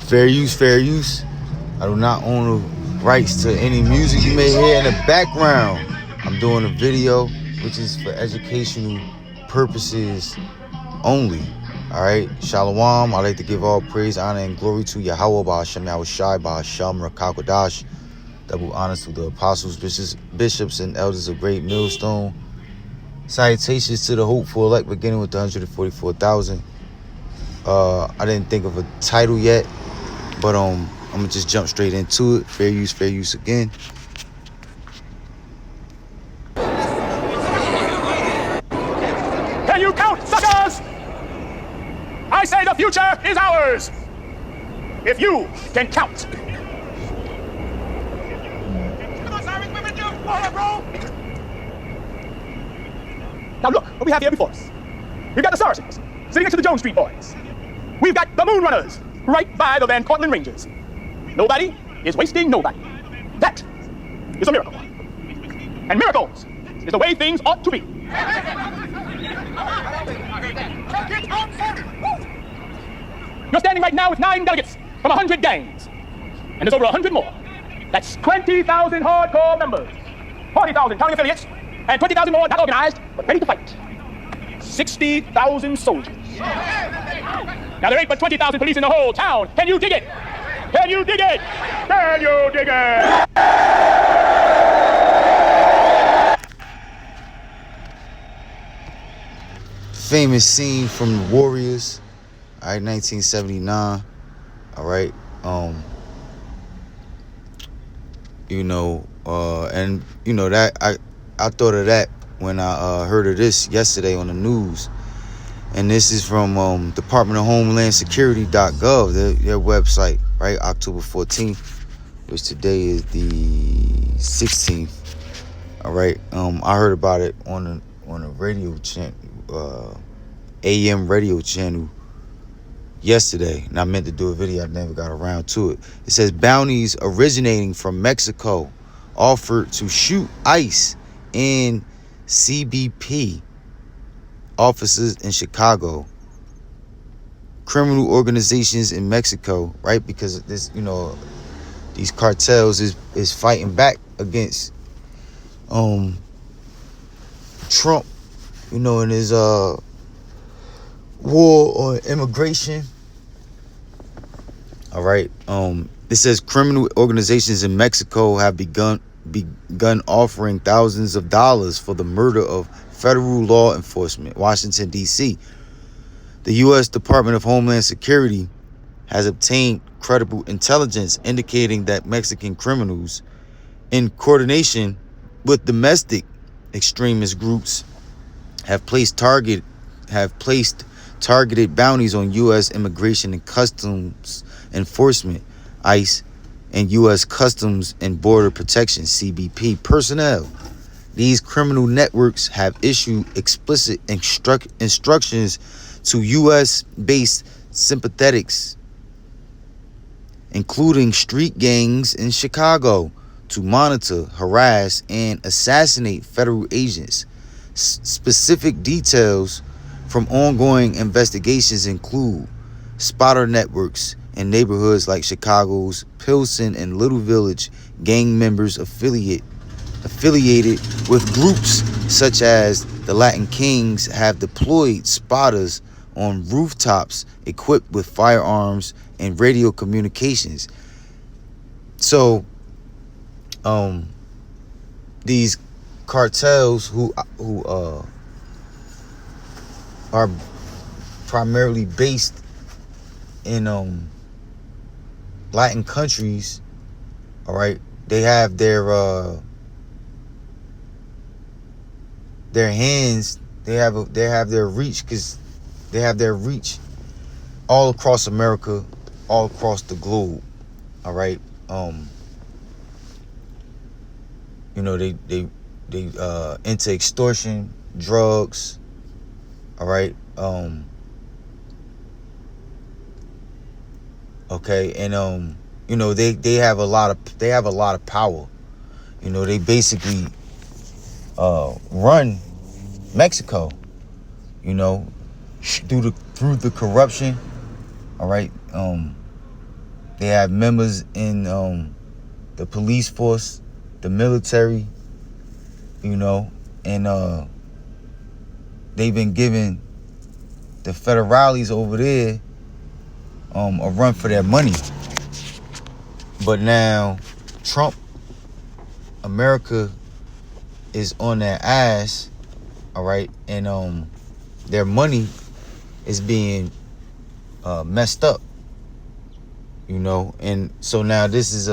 Fair use, fair use. I do not own the rights to any music you may hear in the background. I'm doing a video which is for educational purposes only. All right, Shalom. I like to give all praise, honor, and glory to Yahweh, Ba'ashem, Yahushai, Ba'ashem, Rakakwadash. Double honors to the apostles, bishops, and elders of Great Millstone. Salutations to the hopeful elect, beginning with the 144,000. I didn't think of a title yet, but I'm gonna just jump straight into it. Fair use again. Can you count, suckers? I say the future is ours. If you can count. Now look what we have here before us. We've got the Saracens sitting next to the Jones Street Boys. We've got the Moon Runners right by the Van Cortlandt Rangers. Nobody is wasting nobody. That is a miracle. And miracles is the way things ought to be. You're standing right now with 9 delegates from 100 gangs. And there's over 100 more. That's 20,000 hardcore members. 40,000 counting affiliates. And 20,000 more not organized, but ready to fight. 60,000 soldiers. Now there ain't but 20,000 police in the whole town. Can you dig it? Can you dig it? Can you dig it? Famous scene from the Warriors, all right, 1979. All right, and that I thought of that when I heard of this yesterday on the news. And this is from Department of Homeland Security.gov, their website, right? October 14th, which today is the 16th. All right. I heard about it on a radio channel, AM radio channel yesterday, and I meant to do a video. I never got around to it. It says bounties originating from Mexico offered to shoot ICE and CBP officers in Chicago. Criminal organizations in Mexico, right? Because this, these cartels is fighting back against Trump, in his war on immigration. All right. It says criminal organizations in Mexico have begun offering thousands of dollars for the murder of federal law enforcement. Washington, D.C. The U.S. Department of Homeland Security has obtained credible intelligence indicating that Mexican criminals, in coordination with domestic extremist groups, have placed targeted bounties on U.S. Immigration and Customs Enforcement, ICE, and U.S. Customs and Border Protection, CBP, personnel. These criminal networks have issued explicit instructions to U.S.-based sympathetics, including street gangs in Chicago, to monitor, harass, and assassinate federal agents. Specific details from ongoing investigations include spotter networks in neighborhoods like Chicago's Pilsen and Little Village. Gang members affiliated with groups such as the Latin Kings have deployed spotters on rooftops equipped with firearms and radio communications. So, these cartels who are primarily based in Latin countries, all right, they have their hands, they have their reach, because they have their reach all across America, all across the globe. All right. They into extortion, drugs. All right. Okay, and they have a lot of power. They basically run Mexico. through the corruption. All right. They have members in the police force, the military, and they've been giving the federales over there a run for their money. But now Trump, America is on their ass, all right, and their money is being messed up, and so now this is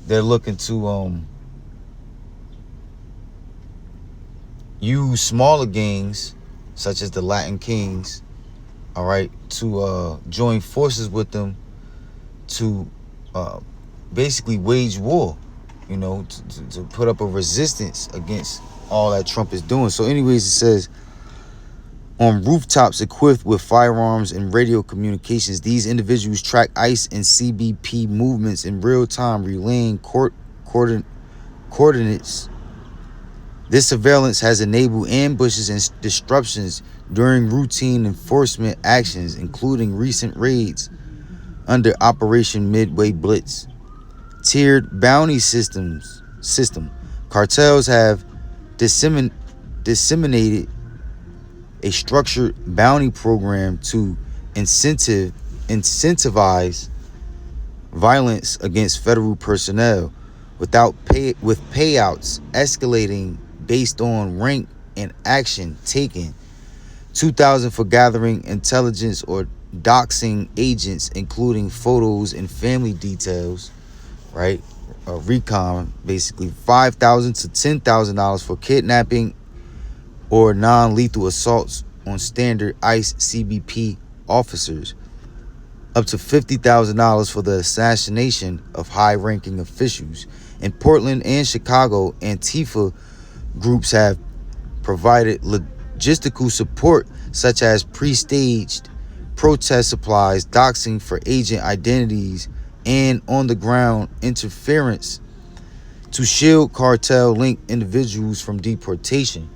they're looking to use smaller gangs such as the Latin Kings, all right, to join forces with them to basically wage war, to put up a resistance against all that Trump is doing. So anyways, it says, on rooftops equipped with firearms and radio communications, these individuals track ICE and CBP movements in real time, relaying coordinates. This surveillance has enabled ambushes and disruptions during routine enforcement actions, including recent raids under Operation Midway Blitz. Tiered bounty system. Cartels have disseminated a structured bounty program to incentivize violence against federal personnel with payouts escalating based on rank and action taken. $2,000 for gathering intelligence or doxing agents, including photos and family details, right? Recon, basically. $5,000 to $10,000 for kidnapping or non-lethal assaults on standard ICE CBP officers. Up to $50,000 for the assassination of high-ranking officials. In Portland and Chicago, Antifa groups have provided logistical support such as pre-staged protest supplies, doxing for agent identities, and on-the-ground interference to shield cartel-linked individuals from deportation.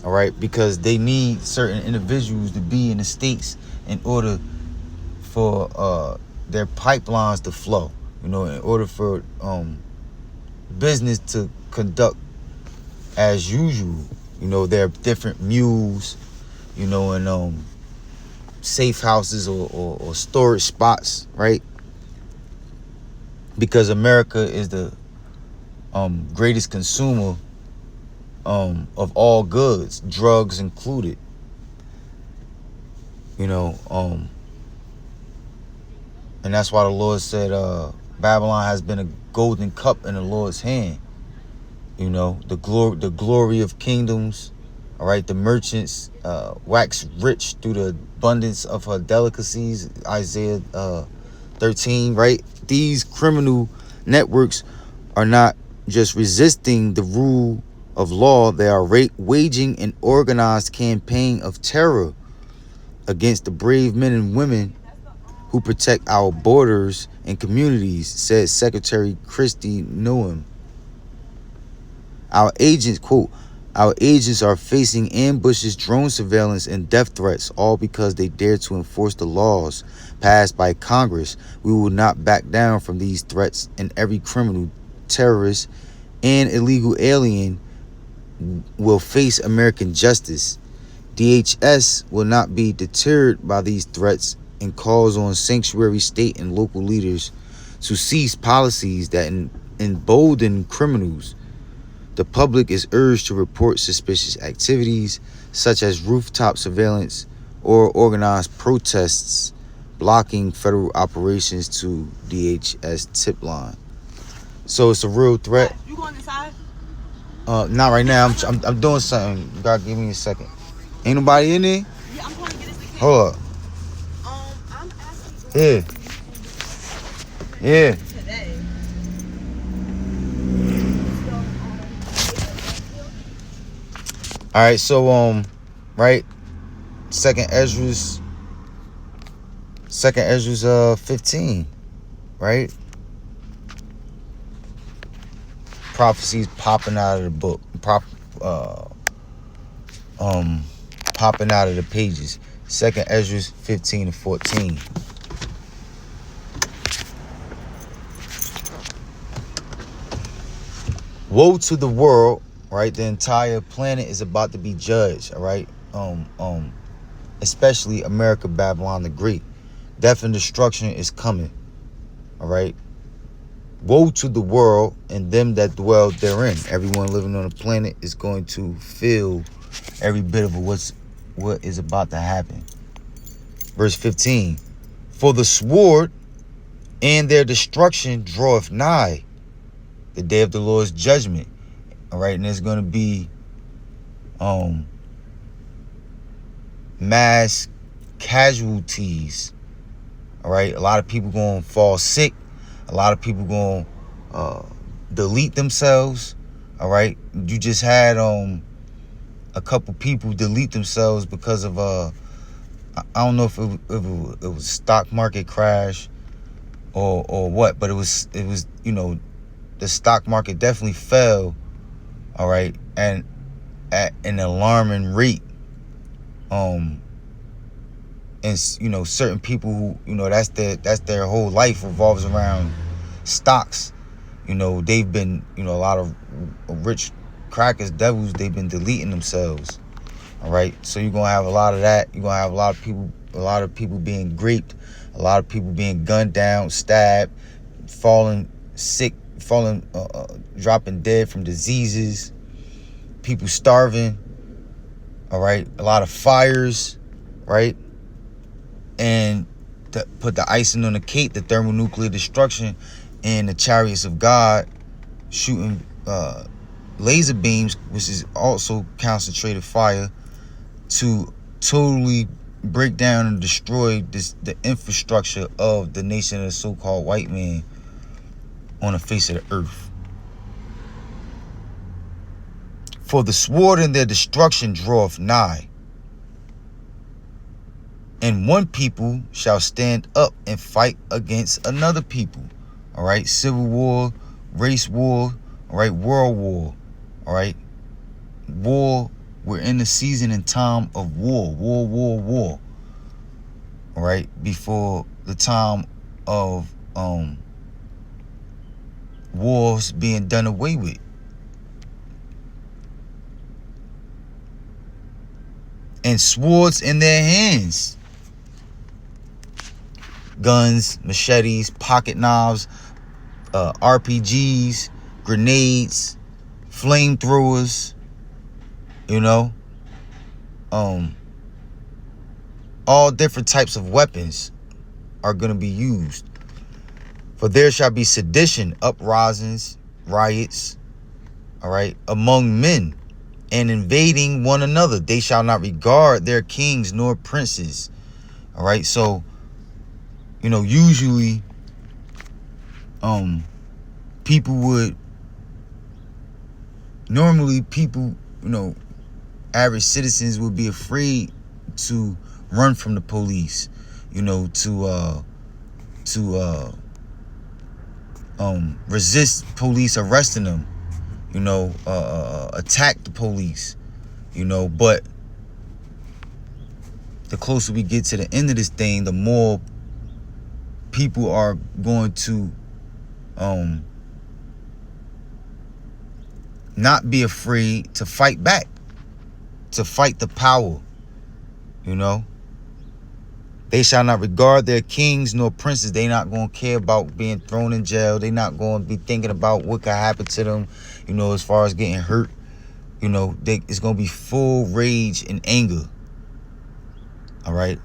All right, because they need certain individuals to be in the states in order for their pipelines to flow, in order for business to conduct as usual. There are different mules, and safe houses or storage spots, right? Because America is the greatest consumer of all goods, drugs included. And that's why the Lord said Babylon has been a golden cup in the Lord's hand. The glory of kingdoms, all right, the merchants wax rich through the abundance of her delicacies, Isaiah 13, right? These criminal networks are not just resisting the rule of law, they are waging an organized campaign of terror against the brave men and women who protect our borders and communities, said Secretary Kristi Noem. Our agents, quote, our agents are facing ambushes, drone surveillance, and death threats, all because they dare to enforce the laws passed by Congress. We will not back down from these threats, and every criminal, terrorist, and illegal alien will face American justice. DHS will not be deterred by these threats and calls on sanctuary state and local leaders to cease policies that embolden criminals. The public is urged to report suspicious activities such as rooftop surveillance or organized protests blocking federal operations to DHS tip line. So it's a real threat. You going inside? Not right now. I'm doing something. You gotta give me a second. Ain't nobody in there? Yeah, I'm going to get this again. Hold up. I'm asking. Yeah. Yeah. Today. All right. So right. Second Ezra's 15. Right. Prophecies popping out of the book. popping out of the pages. 2nd Ezra 15 and 14. Woe to the world, right? The entire planet is about to be judged, all right? Especially America, Babylon the Great. Death and destruction is coming, all right? Woe to the world and them that dwell therein. Everyone living on the planet is going to feel every bit of what is about to happen. Verse 15. For the sword and their destruction draweth nigh, the day of the Lord's judgment. All right, and there's going to be mass casualties. All right, a lot of people going to fall sick. A lot of people going to delete themselves. All right, you just had a couple people delete themselves because of I don't know if it was a stock market crash or what, but it was the stock market definitely fell, all right, and at an alarming rate. And certain people who that's their whole life revolves around stocks. They've been a lot of rich crackers, devils. They've been deleting themselves. All right, so you're gonna have a lot of that. You're gonna have a lot of people being raped, a lot of people being gunned down, stabbed, falling sick, dropping dead from diseases, people starving. All right, a lot of fires, right? And to put the icing on the cake, the thermonuclear destruction and the chariots of God shooting laser beams, which is also concentrated fire, to totally break down and destroy the infrastructure of the nation of the so-called white man on the face of the earth. For the sword and their destruction draweth nigh, and one people shall stand up and fight against another people. All right, civil war, race war, all right, world war, all right, war. We're in the season and time of war. All right, before the time of wars being done away with. And swords in their hands. Guns, machetes, pocket knives, RPGs, grenades, flamethrowers, all different types of weapons are going to be used. For there shall be sedition, uprisings, riots, all right, among men, and invading one another. They shall not regard their kings nor princes. All right, so usually people average citizens would be afraid to run from the police, to resist police arresting them, attack the police, but the closer we get to the end of this thing, the more people are going to not be afraid to fight back, to fight the power. They shall not regard their kings nor princes. They not going to care about being thrown in jail. They not going to be thinking about what could happen to them, as far as getting hurt. It's going to be full rage and anger. All right.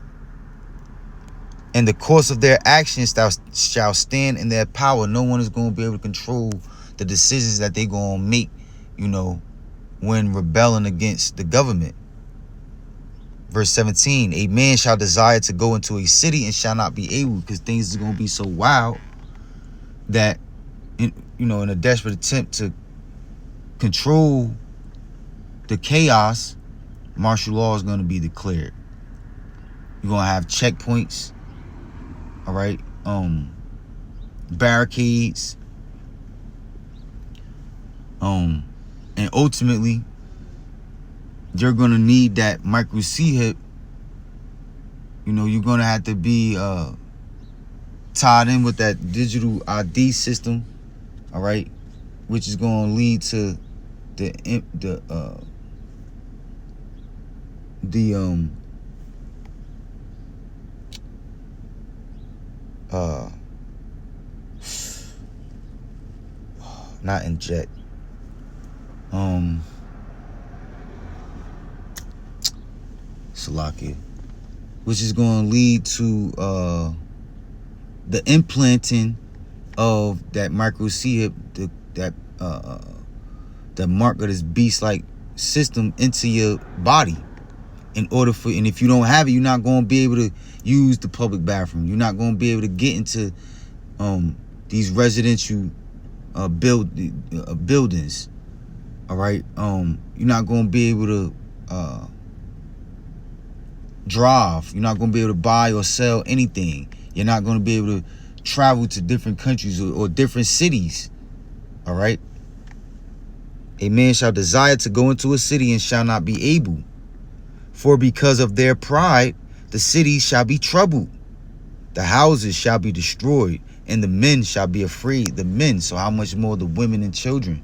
And the course of their actions shall stand in their power. No one is going to be able to control the decisions that they're going to make, when rebelling against the government. Verse 17, a man shall desire to go into a city and shall not be able, because things are going to be so wild that, in a desperate attempt to control the chaos, martial law is going to be declared. You're going to have checkpoints, all right, barricades, and ultimately, you're gonna need that micro C-hip. You know, you're gonna have to be tied in with that digital ID system, all right, which is gonna lead to the not inject, Salakia, which is going to lead to the implanting of that micro C-hip, that mark of this beast-like system into your body. In order for, and if you don't have it, you're not going to be able to use the public bathroom. You're not going to be able to get into these residential buildings. All right, you're not going to be able to drive. You're not going to be able to buy or sell anything. You're not going to be able to travel to different countries or different cities. All right. A man shall desire to go into a city and shall not be able. For because of their pride, the cities shall be troubled. The houses shall be destroyed, and the men shall be afraid. The men, so how much more the women and children?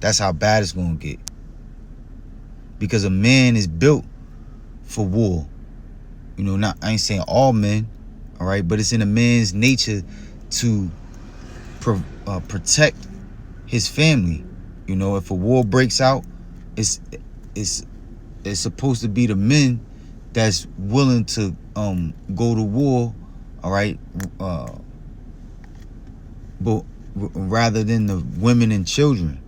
That's how bad it's going to get. Because a man is built for war. You know, I ain't saying all men, all right, but it's in a man's nature to protect his family. You know, if a war breaks out, it's supposed to be the men that's willing to go to war, all right, but rather than the women and children.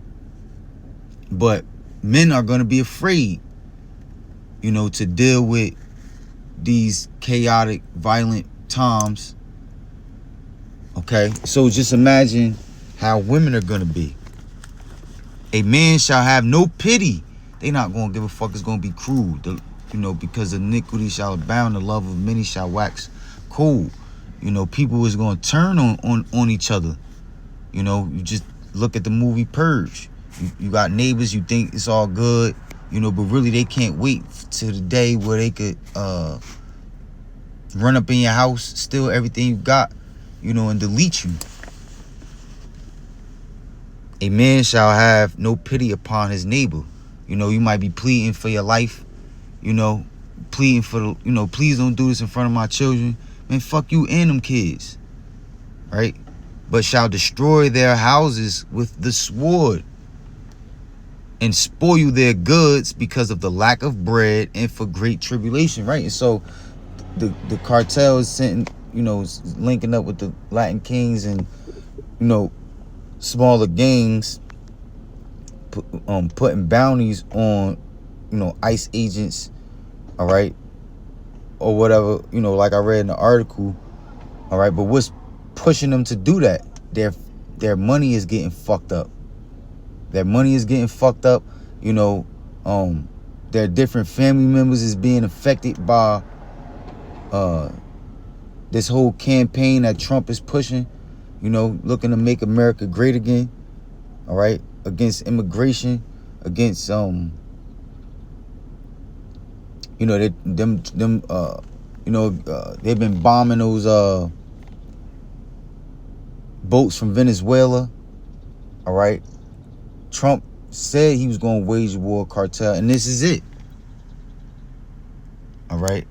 But men are going to be afraid, you know, to deal with these chaotic, violent times. Okay, so just imagine how women are going to be. A man shall have no pity. They not going to give a fuck. It's going to be cruel. You know, because iniquity shall abound, the love of many shall wax cold. You know, people is going to turn on each other. You know, you just look at the movie Purge. You got neighbors, you think it's all good, you know, but really they can't wait to the day where they could run up in your house, steal everything you got, you know, and delete you. A man shall have no pity upon his neighbor. You know, you might be pleading for your life, you know, pleading for the, you know, please don't do this in front of my children. Man, fuck you and them kids, right? But shall destroy their houses with the sword and spoil their goods because of the lack of bread and for great tribulation, right? And so the cartel is sitting, you know, linking up with the Latin Kings and, you know, smaller gangs, putting bounties on, you know, ICE agents, all right, or whatever, you know, like I read in the article, all right. But what's pushing them to do that? Their money is getting fucked up. Their money is getting fucked up. You know, their different family members is being affected by this whole campaign that Trump is pushing, you know, looking to make America great again, all right, against immigration, against you know, they've been bombing those boats from Venezuela, all right. Trump said he was going to wage war cartel, and this is it, all right.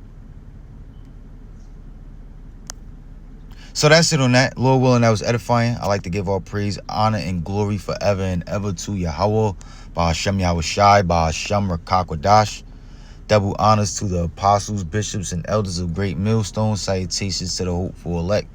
So that's it on that. Lord willing, that was edifying. I like to give all praise, honor, and glory forever and ever to Yahweh, Ba'ashem Yahushai, Ba'ashem Rakakwadash. Double honors to the apostles, bishops, and elders of Great Millstone. Salutations to the hopeful elect.